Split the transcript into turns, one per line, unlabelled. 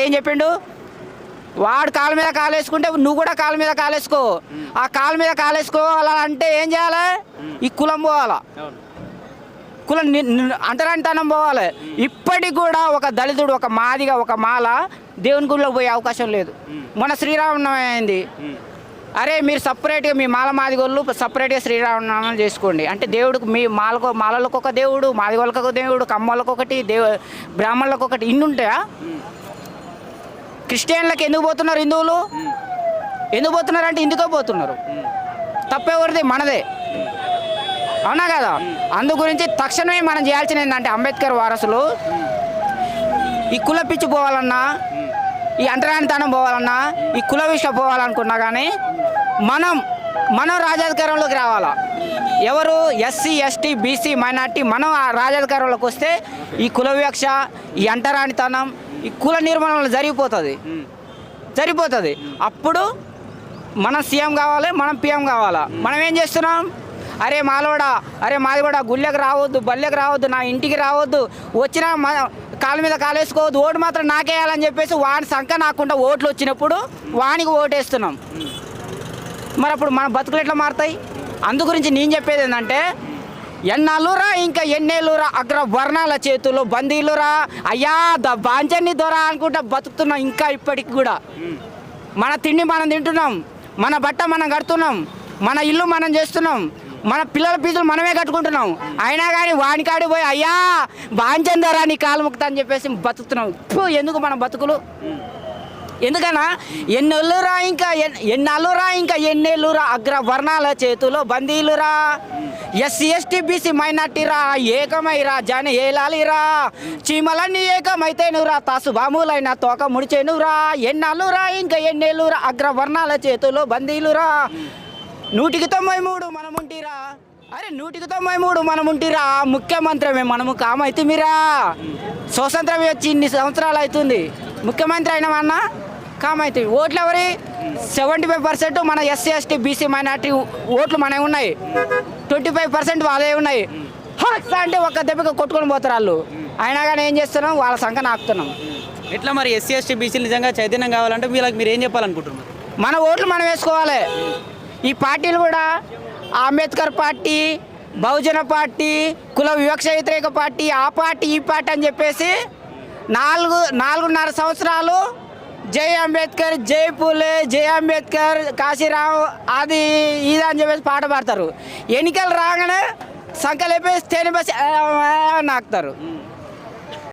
ఏం చెప్పిండు? వాడు కాళ్ళ మీద కాలు వేసుకుంటే నువ్వు కూడా కాళ్ళ మీద కాలు వేసుకో. ఆ కాళ్ళ మీద కాలు వేసుకోవాలంటే ఏం చేయాలి? ఈ కులం పోవాలా, కులం అంటరానితనం పోవాలి. ఇప్పటికి కూడా ఒక దళితుడు, ఒక మాదిగా, ఒక మాల దేవుని గుడిలోకి పోయే అవకాశం లేదు. మొన్న శ్రీరామనవమి అయింది. అరే మీరు సపరేట్గా మీ మాల మాదిగోళ్ళు సపరేట్గా శ్రీరామనవమి చేసుకోండి అంటే దేవుడికి మీ మాలలకు ఒక దేవుడు, మాదిగోళ్ళకు ఒక దేవుడు, కమ్మోళ్ళకు ఒకటి, బ్రాహ్మణులకు ఒకటి, ఇన్ని ఉంటాయా? క్రిస్టియన్లకు ఎందుకు పోతున్నారు? హిందువులు ఎందుకు పోతున్నారు అంటే ఇందుకో పోతున్నారు. తప్పెవరిది? మనదే, అవునా కదా? అందు గురించి తక్షణమే మనం చేయాల్సింది ఏంటంటే అంబేద్కర్ వారసులు ఈ కుల పిచ్చి పోవాలన్నా, ఈ అంటరానితనం పోవాలన్నా, ఈ కుల విషయం పోవాలనుకున్నా కానీ మనం రాజాధికారంలోకి రావాలా. ఎవరు? ఎస్సీ, ఎస్టీ, బీసీ, మైనార్టీ మనం ఆ రాజాధికారంలోకి వస్తే ఈ కుల వివక్ష, ఈ అంటరానితనం, ఈ కుల నిర్మాణం జరిగిపోతుంది. అప్పుడు మనం సీఎం కావాలి, మనం పిఎం కావాలా. మనం ఏం చేస్తున్నాం? అరే మాలోడా, అరే మాది కూడా గుళ్ళకి రావద్దు, బల్లెకి రావద్దు, నా ఇంటికి రావద్దు, వచ్చినా కాళ్ళ మీద కాలేసుకోవద్దు, ఓటు మాత్రం నాకేయాలని చెప్పేసి వాని సంఖ నాకుండా ఓట్లు వచ్చినప్పుడు వానికి ఓటేస్తున్నాం. మరి అప్పుడు మన బతుకులు ఎట్లా మారుతాయి? అందు గురించి నేను చెప్పేది ఏంటంటే ఎన్నాళ్ళురా ఇంకా ఎన్నేళ్ళురా అగ్రవర్ణాల చేతుల్లో బందీలురా అయ్యా బాంచన్ని దొర అనుకుంటా బతుకుతున్నాం. ఇంకా ఇప్పటికి కూడా మన తిండి మనం తింటున్నాం, మన బట్ట మనం కడుతున్నాం, మన ఇల్లు మనం చేస్తున్నాం, మన పిల్లల ఫీజులు మనమే కట్టుకుంటున్నాం. అయినా కానీ వానికాడి పోయి అయ్యా బాంచన్ దొర నీ కాలు ముక్తా అని చెప్పేసి బతుకుతున్నాం. ఎందుకు మన బతుకులు? ఎందుకన్నా ఎన్నాళ్ళురా ఇంకా ఎన్నేళ్ళురా అగ్రవర్ణాల చేతుల్లో బందీలురా, ఎస్సీ, ఎస్టీ, బీసీ, మైనార్టీరా ఏకమైరా జన ఏలాలిరా, చీమలన్నీ ఏకమైతేనురా, తాసు బాములైన తోక ముడిచేనురా, ఎన్నాళ్ళురా ఇంకా ఎన్నేళ్ళురా అగ్రవర్ణాల చేతుల్లో బందీలురా, 193 మనముంటిరా. అరే 193 మనముంటిరా, ముఖ్యమంత్రమే మనము కామైతే మీరా. స్వతంత్రం వచ్చి ఇన్ని సంవత్సరాలు అవుతుంది, ముఖ్యమంత్రి అయినామన్నా కామైతే. ఓట్లు ఎవరి? 75% మన ఎస్సీ, ఎస్టీ, బీసీ, మైనార్టీ ఓట్లు మనవి ఉన్నాయి, 25% వాళ్ళే ఉన్నాయి. అంటే ఒక్క దెబ్బకి కొట్టుకొని పోతారు వాళ్ళు. అయినా కానీ ఏం చేస్తున్నాం? వాళ్ళ సంఖ్య నాకుతున్నాం.
ఎట్లా మరి ఎస్సీ, ఎస్టీ, బీసీలు నిజంగా చైతన్యం కావాలంటే మీరు ఏం చెప్పాలనుకుంటున్నారు?
మన ఓట్లు మనం వేసుకోవాలి. ఈ పార్టీలు కూడా అంబేద్కర్ పార్టీ, బహుజన పార్టీ, కుల వివక్ష వ్యతిరేక పార్టీ, ఆ పార్టీ ఈ పార్టీ అని చెప్పేసి 4.5 సంవత్సరాలు జై అంబేద్కర్, జై పూలే, జై అంబేద్కర్, కాశీరావు అది ఇది అని చెప్పేసి పాట పాడతారు. ఎన్నికలు రాగానే సంకలేపేసి తేనె బసి నాకుతారు.